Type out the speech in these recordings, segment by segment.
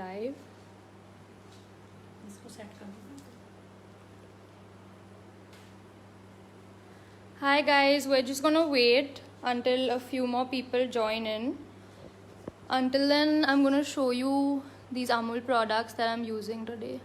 live. इसको set कर दूँ. Hi guys, we're just gonna wait until a few more people join in. Until then, I'm gonna show you these Amul products that I'm using today.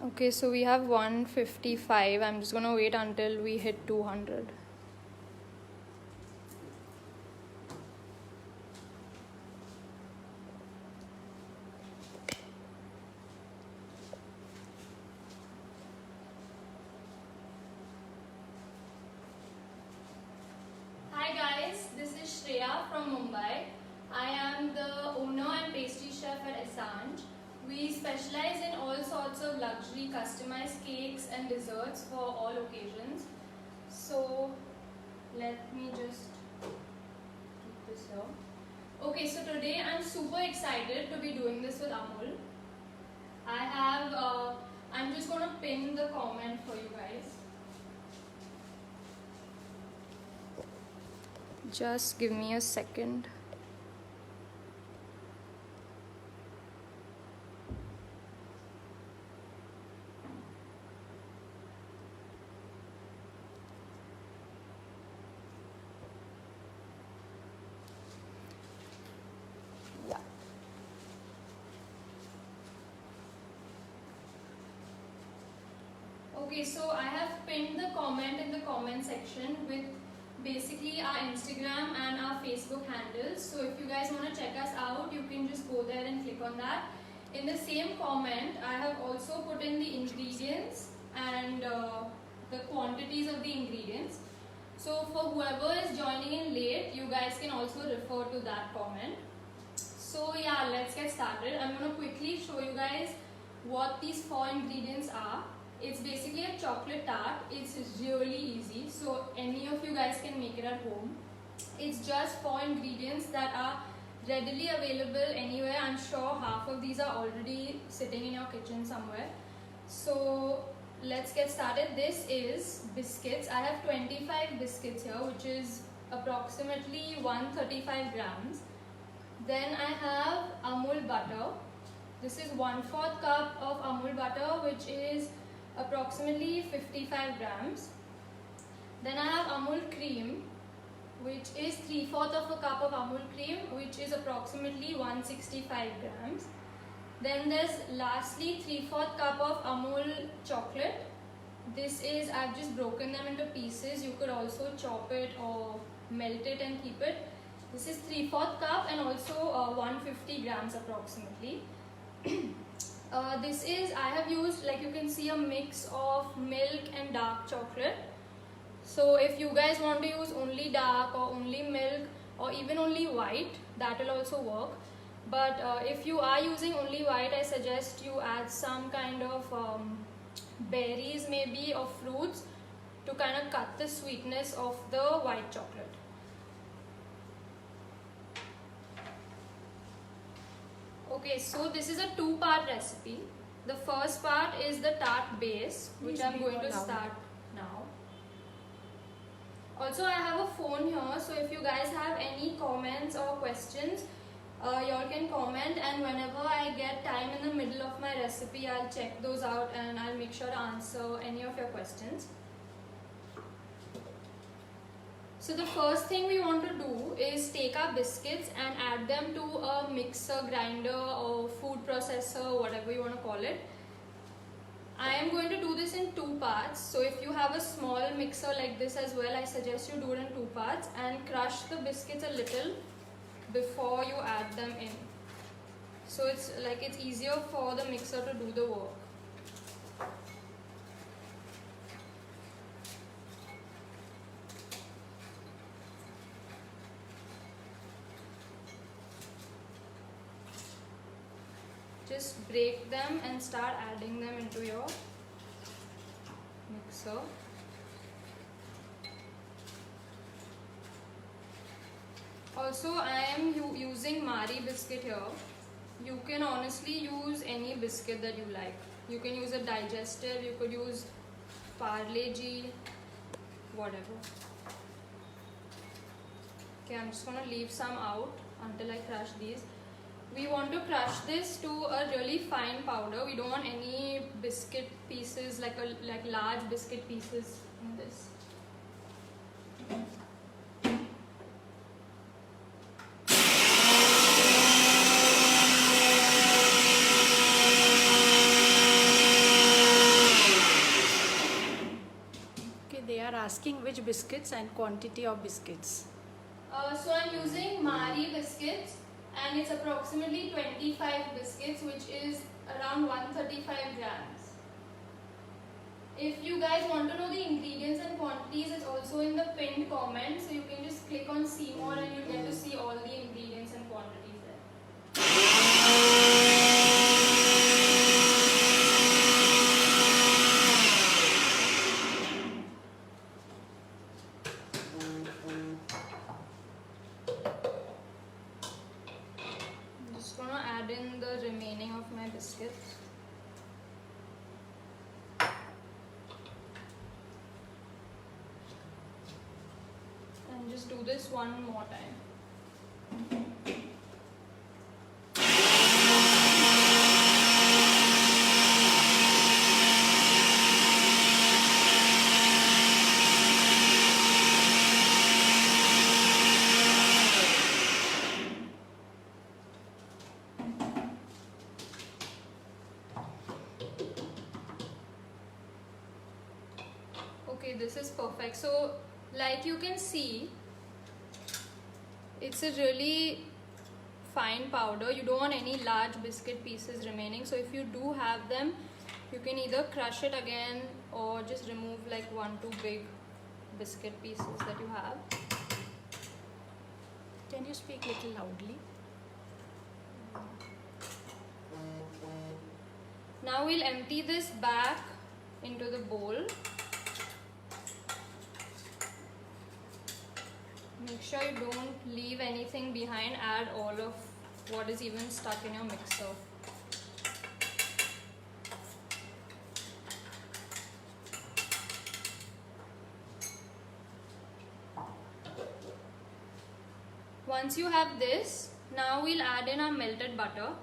Okay, so we have 155. I'm just gonna wait until we hit 200. Hi guys, this is Shreya from Mumbai. I am the owner and pastry chef at Assange. We specialize in all sorts of luxury customized cakes and desserts for all occasions. So let me just keep this here. Okay, so today I'm super excited to be doing this with Amul. I'm just going to pin the comment for you guys. Just give me a second. Okay, so I have pinned the comment in the comment section with basically our Instagram and our Facebook handles. So if you guys want to check us out, you can just go there and click on that. In the same comment, I have also put in the ingredients and the quantities of the ingredients. So for whoever is joining in late, you guys can also refer to that comment. So yeah, let's get started. I'm going to quickly show you guys what these 4 ingredients are. It's basically a chocolate tart. It's really easy, so any of you guys can make it at home. It's just 4 ingredients that are readily available anywhere. I'm sure half of these are already sitting in your kitchen somewhere. So let's get started. This is biscuits. I have 25 biscuits here, which is approximately 135 grams. Then I have Amul butter. This is 1/4 cup of Amul butter, which is approximately 55 grams. Then I have Amul cream, which is 3/4 of a cup of Amul cream, which is approximately 165 grams. Then there's lastly 3/4 cup of Amul chocolate. This is, I've just broken them into pieces. You could also chop it or melt it and keep it. This is 3/4 cup and also 150 grams approximately. This is, I have used, like you can see, a mix of milk and dark chocolate. So if you guys want to use only dark or only milk or even only white, that will also work. But if you are using only white, I suggest you add some kind of berries maybe or fruits to kind of cut the sweetness of the white chocolate. Okay, so this is a 2-part recipe. The first part is the tart base, which I'm going to start now. Also, I have a phone here, so if you guys have any comments or questions, y'all can comment, and whenever I get time in the middle of my recipe, I'll check those out and I'll make sure to answer any of your questions. So the first thing we want to do is take our biscuits and add them to a mixer, grinder or food processor, whatever you want to call it. I am going to do this in 2 parts. So if you have a small mixer like this as well, I suggest you do it in 2 parts and crush the biscuits a little before you add them in. So it's easier for the mixer to do the work. Just break them and start adding them into your mixer. Also, I am using Marie biscuit here. You can honestly use any biscuit that you like. You can use a digestive, you could use Parle-G, whatever. Okay, I'm just gonna leave some out until I crush these. We want to crush this to a really fine powder. We don't want any biscuit pieces, like large biscuit pieces in this. Okay, they are asking which biscuits and quantity of biscuits. So I'm using Marie biscuits, and it's approximately 25 biscuits, which is around 135 grams. If you guys want to know the ingredients and quantities, it's also in the pinned comment, so you can just click on see more and you'll get to see all the ingredients and quantities there. I'm just gonna add in the remaining of my biscuits. And just do this one more time. Okay, this is perfect. So like you can see, it's a really fine powder. You don't want any large biscuit pieces remaining, so if you do have them, you can either crush it again or just remove like 1-2 big biscuit pieces that you have. Can you speak a little loudly? Now we'll empty this back into the bowl. Make sure you don't leave anything behind. Add all of what is even stuck in your mixer. Once you have this, now we'll add in our melted butter.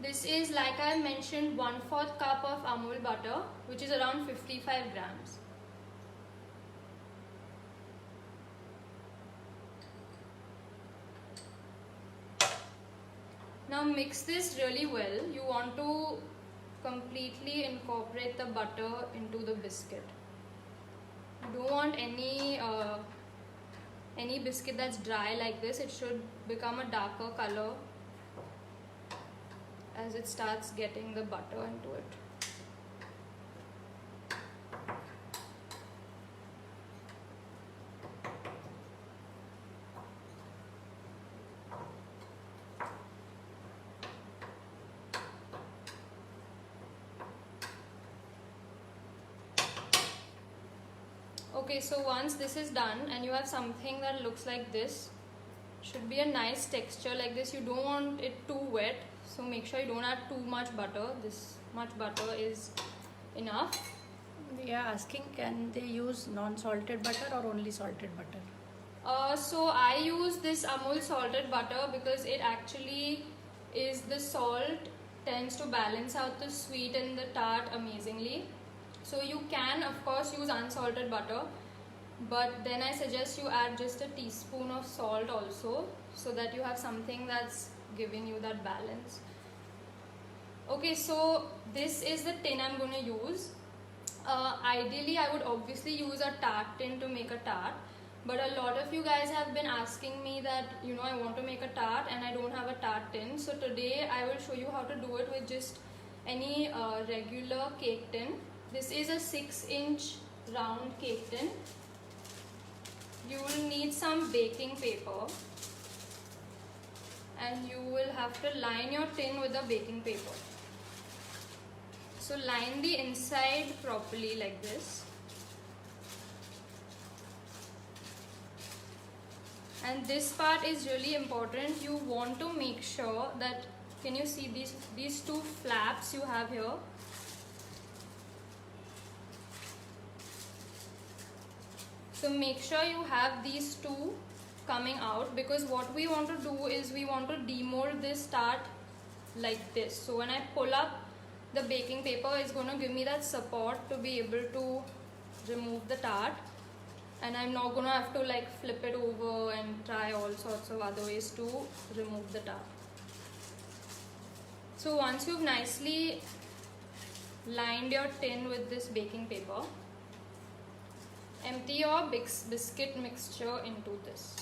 This is, like I mentioned, 1/4 cup of Amul butter, which is around 55 grams. Now mix this really well. You want to completely incorporate the butter into the biscuit. You don't want any biscuit that's dry like this. It should become a darker color as it starts getting the butter into it. Okay, so once this is done and you have something that looks like this, should be a nice texture like this. You don't want it too wet, so make sure you don't add too much butter. This much butter is enough. They are asking, can they use non-salted butter or only salted butter? So I use this Amul salted butter because it actually is, the salt tends to balance out the sweet and the tart amazingly. So you can of course use unsalted butter, but then I suggest you add just a teaspoon of salt also, so that you have something that's giving you that balance. Okay, so this is the tin I'm going to use. Ideally I would obviously use a tart tin to make a tart, but a lot of you guys have been asking me that, you know, I want to make a tart and I don't have a tart tin. So today I will show you how to do it with just any regular cake tin. This is a 6-inch round cake tin. You will need some baking paper and you will have to line your tin with the baking paper. So line the inside properly like this. And this part is really important. You want to make sure that, can you see these two flaps you have here? So make sure you have these two coming out, because what we want to do is we want to demold this tart like this. So when I pull up the baking paper, it's going to give me that support to be able to remove the tart, and I'm not going to have to like flip it over and try all sorts of other ways to remove the tart. So once you've nicely lined your tin with this baking paper, empty your biscuit mixture into this.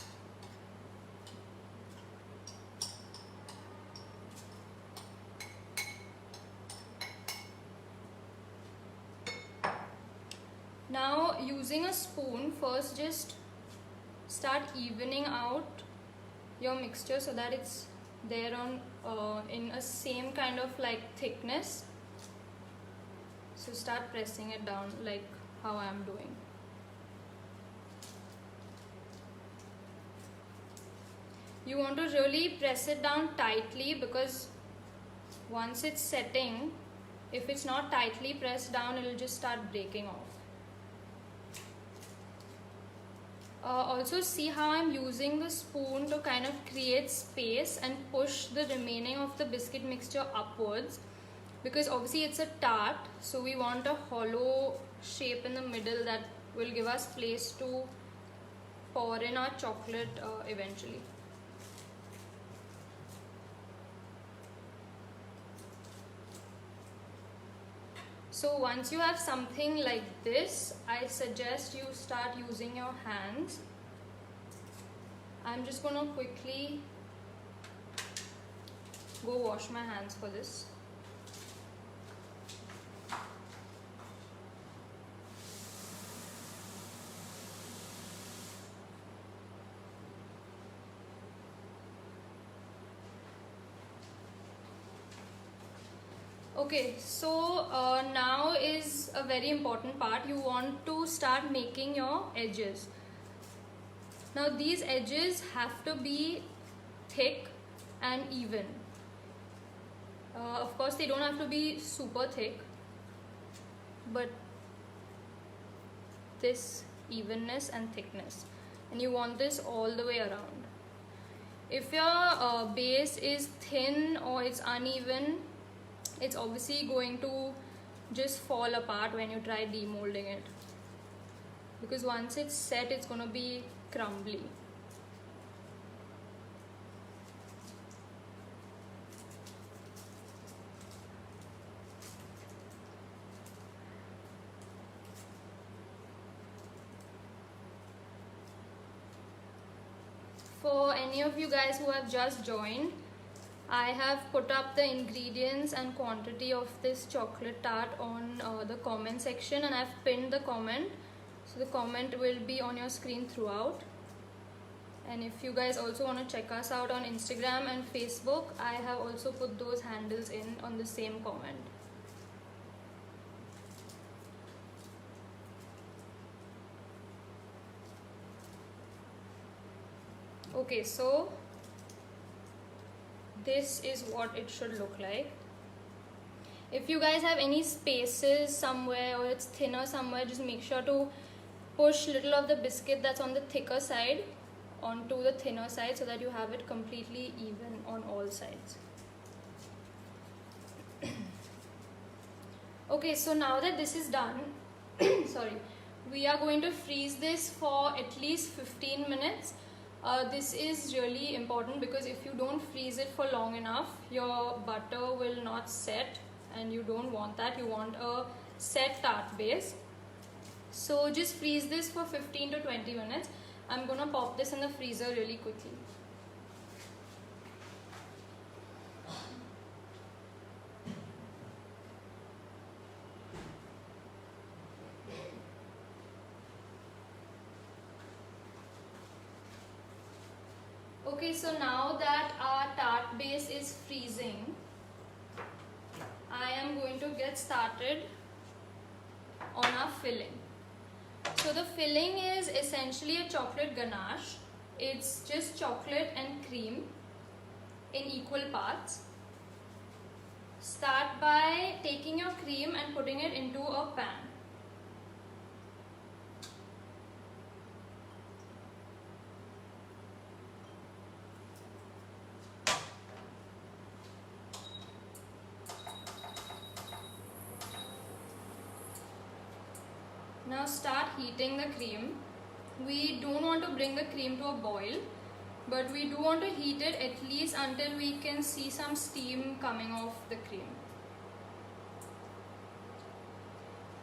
Now using a spoon, first just start evening out your mixture so that it's there on in a same kind of like thickness. So start pressing it down like how I am doing. You want to really press it down tightly, because once it's setting, if it's not tightly pressed down, it will just start breaking off. Also see how I'm using the spoon to kind of create space and push the remaining of the biscuit mixture upwards, because obviously it's a tart, so we want a hollow shape in the middle that will give us place to pour in our chocolate eventually. So once you have something like this, I suggest you start using your hands. I'm just going to quickly go wash my hands for this. Okay, so now is a very important part. You want to start making your edges. Now these edges have to be thick and even. Of course they don't have to be super thick, but this evenness and thickness, and you want this all the way around. If your base is thin or it's uneven, it's obviously going to just fall apart when you try demolding it, because once it's set, it's going to be crumbly. For any of you guys who have just joined, I have put up the ingredients and quantity of this chocolate tart on the comment section, and I've pinned the comment, so the comment will be on your screen throughout. And if you guys also want to check us out on Instagram and Facebook, I have also put those handles in on the same comment. Okay, so this is what it should look like. If you guys have any spaces somewhere or it's thinner somewhere, just make sure to push little of the biscuit that's on the thicker side onto the thinner side so that you have it completely even on all sides. Okay, so now that this is done, sorry, we are going to freeze this for at least 15 minutes. This is really important, because if you don't freeze it for long enough, your butter will not set, and you don't want that. You want a set tart base. So just freeze this for 15 to 20 minutes. I'm gonna pop this in the freezer really quickly. Okay, so now that our tart base is freezing, I am going to get started on our filling. So the filling is essentially a chocolate ganache. It's just chocolate and cream in equal parts. Start by taking your cream and putting it into a pan. Now start heating the cream. We don't want to bring the cream to a boil, but we do want to heat it at least until we can see some steam coming off the cream.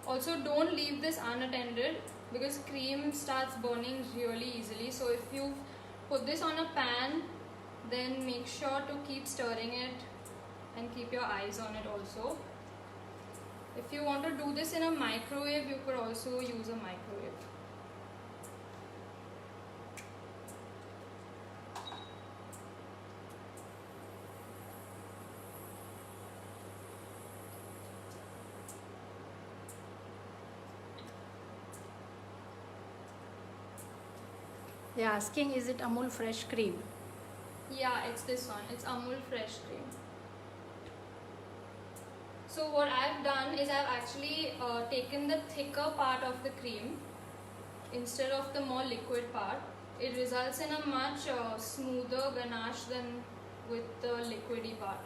Also, don't leave this unattended because cream starts burning really easily. So if you put this on a pan, then make sure to keep stirring it and keep your eyes on it also. If you want to do this in a microwave, you could also use a microwave. They are asking, is it Amul fresh cream? Yeah, it's this one. It's Amul fresh cream. So what I've done is I've actually taken the thicker part of the cream instead of the more liquid part. It results in a much smoother ganache than with the liquidy part.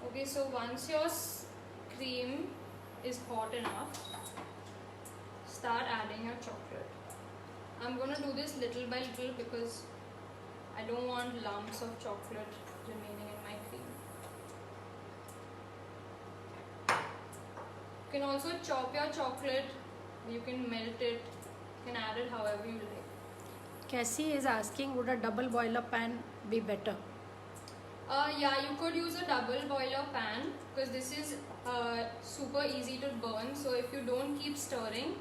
Okay, so once your cream is hot enough, start adding your chocolate. I'm going to do this little by little because I don't want lumps of chocolate remaining in my cream. You can also chop your chocolate, you can melt it, you can add it however you like. Cassie is asking, would a double boiler pan be better? Yeah, you could use a double boiler pan because this is super easy to burn. So if you don't keep stirring,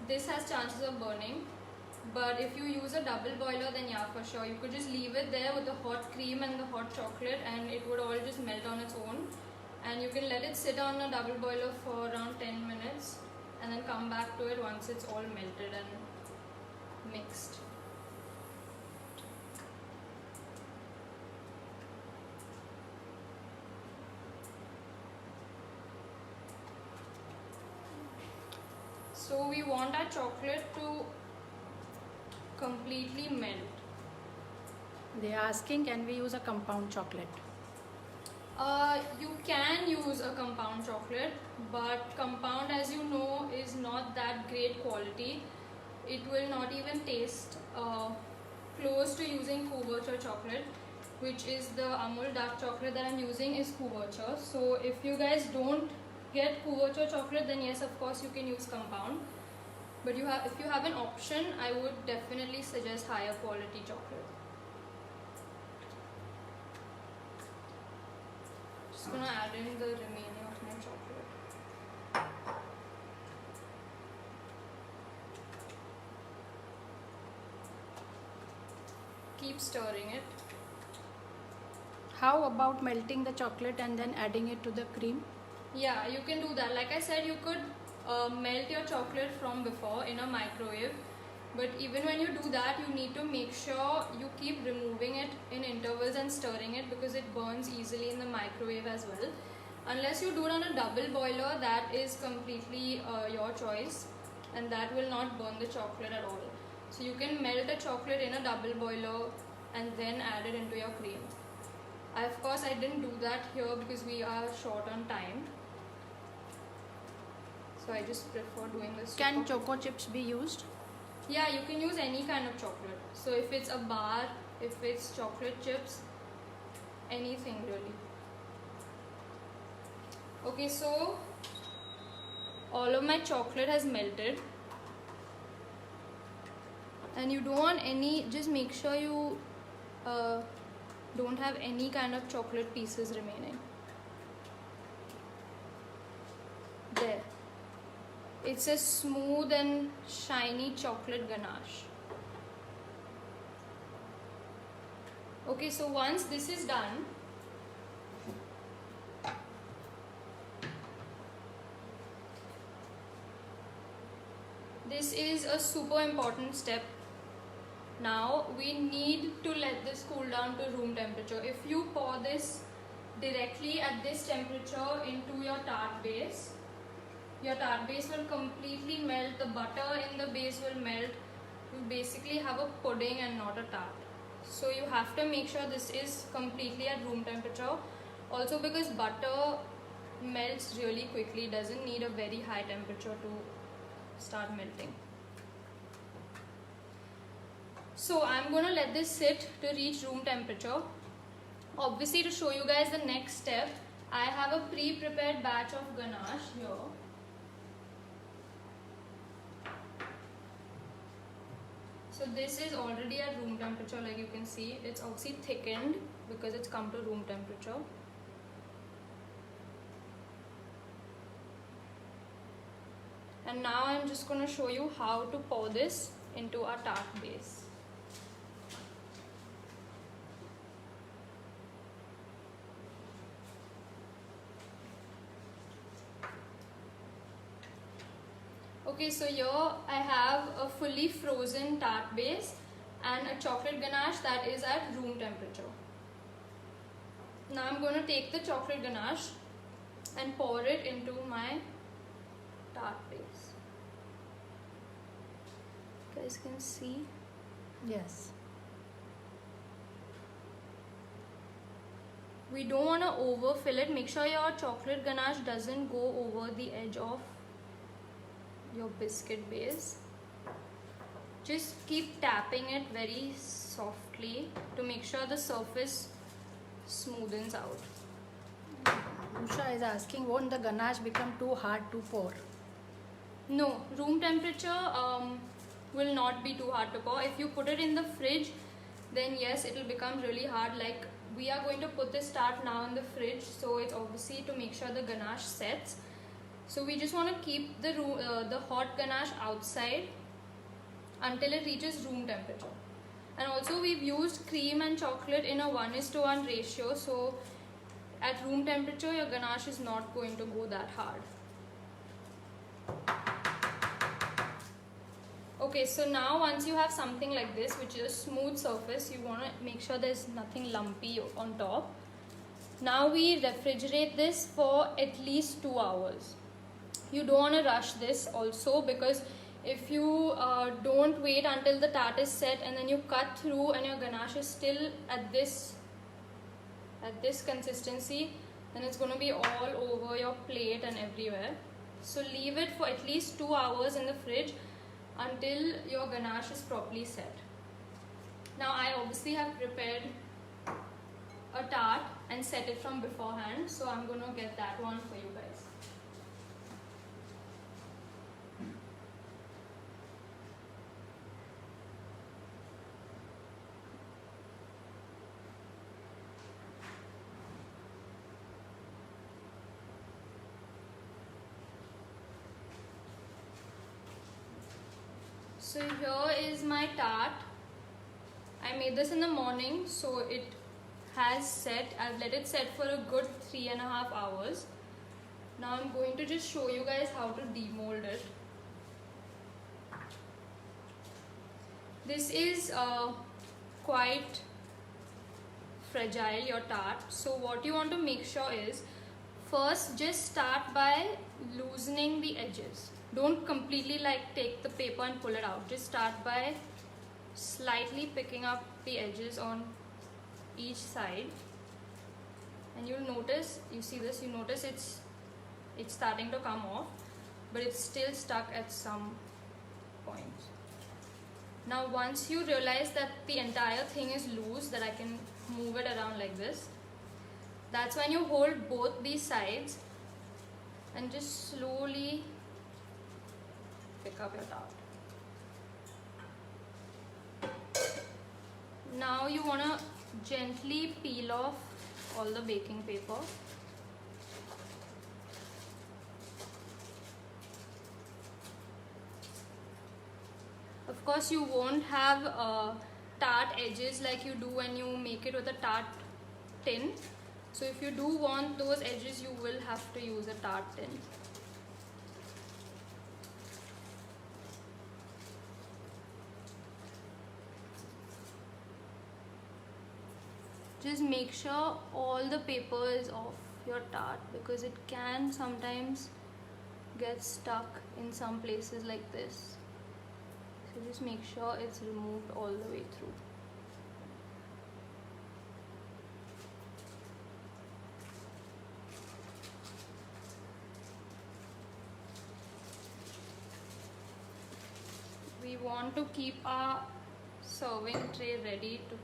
this has chances of burning. But if you use a double boiler, then yeah, for sure. You could just leave it there with the hot cream and the hot chocolate and it would all just melt on its own. And you can let it sit on a double boiler for around 10 minutes and then come back to it once it's all melted and mixed. So we want our chocolate to completely melt. They are asking, can we use a compound chocolate? You can use a compound chocolate, but compound, as you know, is not that great quality. It will not even taste close to using Couverture chocolate, which is the Amul dark chocolate that I'm using is Couverture. So if you guys don't get Couverture chocolate, then yes, of course you can use compound. But if you have an option, I would definitely suggest higher quality chocolate. Just gonna add in the remaining of my chocolate. Keep stirring it. How about melting the chocolate and then adding it to the cream? Yeah, you can do that. Like I said, you could melt your chocolate from before in a microwave. But even when you do that, you need to make sure you keep removing it in intervals and stirring it because it burns easily in the microwave as well. Unless you do it on a double boiler, that is completely your choice and that will not burn the chocolate at all. So you can melt the chocolate in a double boiler and then add it into your cream. Of course, I didn't do that here because we are short on time. So I just prefer doing this. Can choco chips be used? Yeah, you can use any kind of chocolate. So if it's a bar, if it's chocolate chips, anything really. Okay, so all of my chocolate has melted. And you don't want any, just make sure you don't have any kind of chocolate pieces remaining. There. It's a smooth and shiny chocolate ganache. Okay, so once this is done, This is a super important step. Now we need to let this cool down to room temperature. If you pour this directly at this temperature into your tart base, your tart base will completely melt, the butter in the base will melt. You basically have a pudding and not a tart. So you have to make sure this is completely at room temperature. Also because butter melts really quickly, doesn't need a very high temperature to start melting. So I'm going to let this sit to reach room temperature. Obviously, to show you guys the next step, I have a pre-prepared batch of ganache here. So this is already at room temperature, like you can see. It's obviously thickened because it's come to room temperature. And now I'm just going to show you how to pour this into our tart base. Okay, so here I have a fully frozen tart base and a chocolate ganache that is at room temperature. Now I'm going to take the chocolate ganache and pour it into my tart base. You guys can see. Yes. We don't want to overfill it. Make sure your chocolate ganache doesn't go over the edge of your biscuit base. Just keep tapping it very softly to make sure the surface smoothens out. Usha is asking, won't the ganache become too hard to pour? No, room temperature will not be too hard to pour. If you put it in the fridge, then yes, it will become really hard. Like we are going to put this tart now in the fridge, so it's obviously to make sure the ganache sets. So we just want to keep the hot ganache outside until it reaches room temperature. And also we've used cream and chocolate in a 1:1 ratio, so at room temperature your ganache is not going to go that hard. Okay, so now once you have something like this, which is a smooth surface, you want to make sure there's nothing lumpy on top. Now we refrigerate this for at least 2 hours. You don't want to rush this also, because if you don't wait until the tart is set and then you cut through and your ganache is still at this consistency, then it's going to be all over your plate and everywhere. So leave it for at least 2 hours in the fridge until your ganache is properly set. Now I obviously have prepared a tart and set it from beforehand, so I'm going to get that one for you guys. So here is my tart. I made this in the morning, so it has set. I've let it set for a good 3.5 hours. Now I'm going to just show you guys how to demold it. This is quite fragile, your tart. So what you want to make sure is, first just start by loosening the edges. Don't completely like take the paper and pull it out. Just start by slightly picking up the edges on each side, and you'll notice, you see this, you notice it's starting to come off, but it's still stuck at some point. Now once you realize that the entire thing is loose, that I can move it around like this, that's when you hold both these sides and just slowly pick up your tart. Now you want to gently peel off all the baking paper. Of course you won't have tart edges like you do when you make it with a tart tin. So if you do want those edges, you will have to use a tart tin. just make sure all the paper is off your tart, because it can sometimes get stuck in some places like this. So just make sure it's removed all the way through. We want to keep our serving tray ready to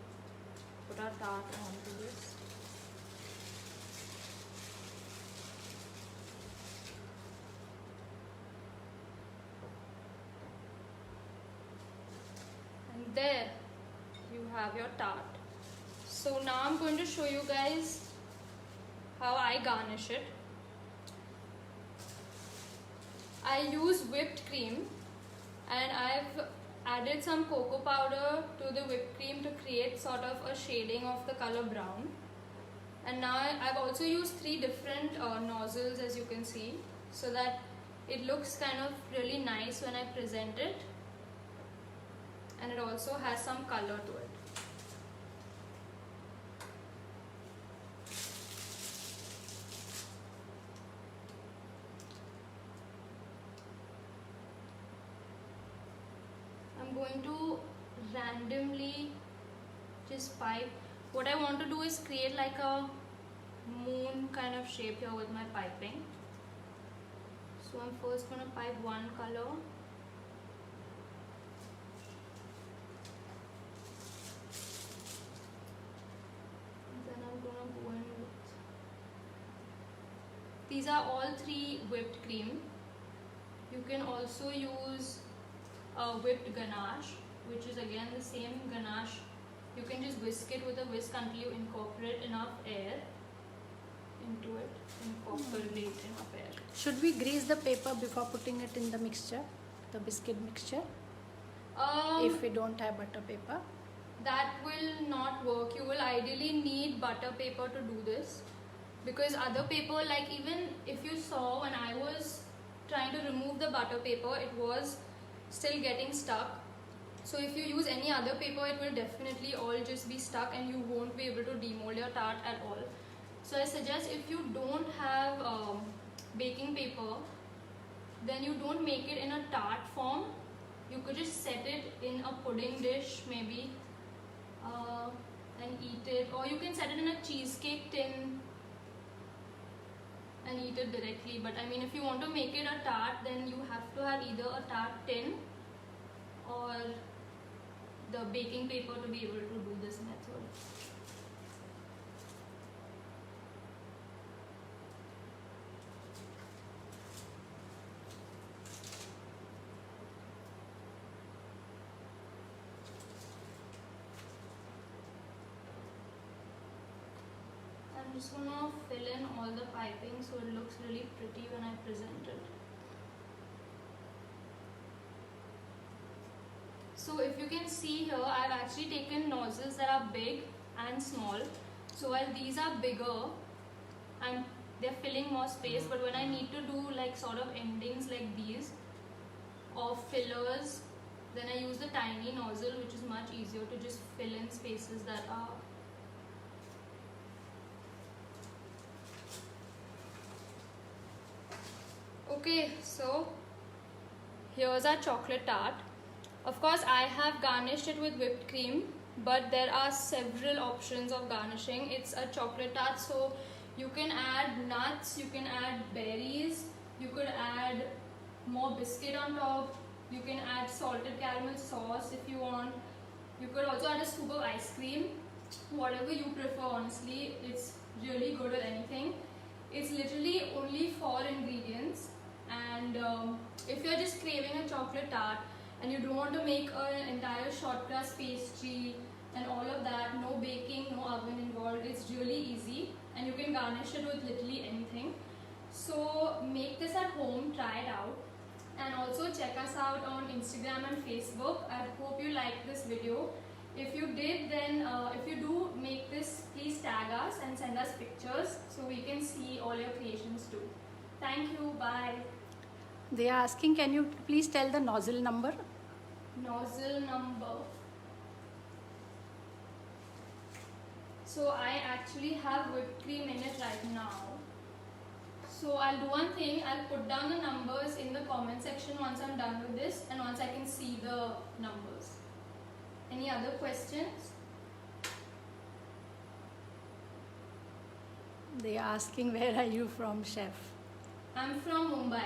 put our tart onto this. And there you have your tart. So now I'm going to show you guys how I garnish it. I use whipped cream, and I've added some cocoa powder to the whipped cream to create sort of a shading of the color brown. And now I've also used 3 different nozzles, as you can see, so that it looks kind of really nice when I present it, and it also has some color to it. I'm going to randomly just pipe. What I want to do is create like a moon kind of shape here with my piping. So I'm first going to pipe one color. Then I'm going to go in with... These are all 3 whipped cream. You can also use whipped ganache, which is again the same ganache. You can just whisk it with a whisk until you incorporate enough air into it. Incorporate enough air. Should we grease the paper before putting it in the mixture, the biscuit mixture? If we don't have butter paper? That will not work. You will ideally need butter paper to do this, because other paper, like even if you saw when I was trying to remove the butter paper, it was still getting stuck. So if you use any other paper, it will definitely all just be stuck and you won't be able to demold your tart at all. So I suggest, if you don't have baking paper, then you don't make it in a tart form. You could just set it in a pudding dish maybe and eat it, or you can set it in a cheesecake tin and eat it directly. But I mean, if you want to make it a tart, then you have to have either a tart tin or the baking paper to be able to do this method. I'm just going to fill in all the piping so it looks really pretty when I present it. So if you can see here, I've actually taken nozzles that are big and small. So while these are bigger and they're filling more space, but when I need to do like sort of endings like these or fillers, then I use the tiny nozzle, which is much easier to just fill in spaces that are okay. So here's our chocolate tart. Of course, I have garnished it with whipped cream, but there are several options of garnishing. It's a chocolate tart, so you can add nuts, you can add berries, you could add more biscuit on top, you can add salted caramel sauce if you want. You could also add a scoop of ice cream, whatever you prefer. Honestly, it's really good with anything. It's literally only 4 ingredients, and if you're just craving a chocolate tart and you don't want to make an entire short crust pastry and all of that, no baking, no oven involved, it's really easy and you can garnish it with literally anything. So make this at home, try it out, and also check us out on Instagram and Facebook. I hope you liked this video. If you did, then if you do make this, please tag us and send us pictures so we can see all your creations too. Thank you, bye. They are asking, can you please tell the nozzle number? Nozzle number. So I actually have whipped cream in it right now. So I'll do one thing, I'll put down the numbers in the comment section once I'm done with this and once I can see the numbers. Any other questions? They are asking where are you from, chef? I'm from Mumbai.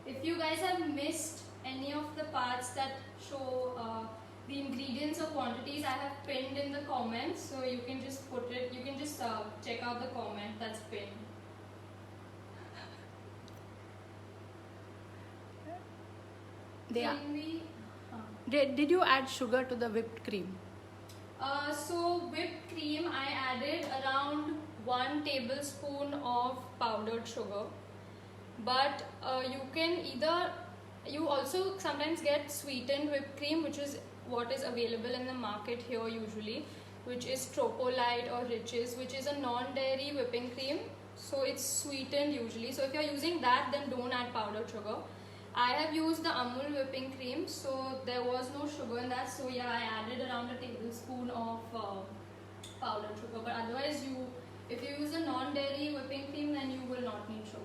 If you guys have missed any of the parts that show the ingredients or quantities, I have pinned in the comments, so you can just put it, you can just check out the comment that's pinned. Did you add sugar to the whipped cream? So whipped cream, I added around 1 tablespoon of powdered sugar. But you also sometimes get sweetened whipped cream, which is what is available in the market here usually, which is Tropolite or Riches, which is a non-dairy whipping cream. So it's sweetened usually. So if you're using that, then don't add powdered sugar. I have used the Amul whipping cream, so there was no sugar in that. So yeah, I added around a tablespoon of powdered sugar. But otherwise, if you use a non-dairy whipping cream, then you will not need sugar.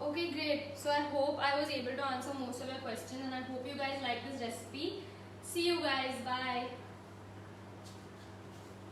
Okay, great. So I hope I was able to answer most of your questions and I hope you guys like this recipe. See you guys. Bye.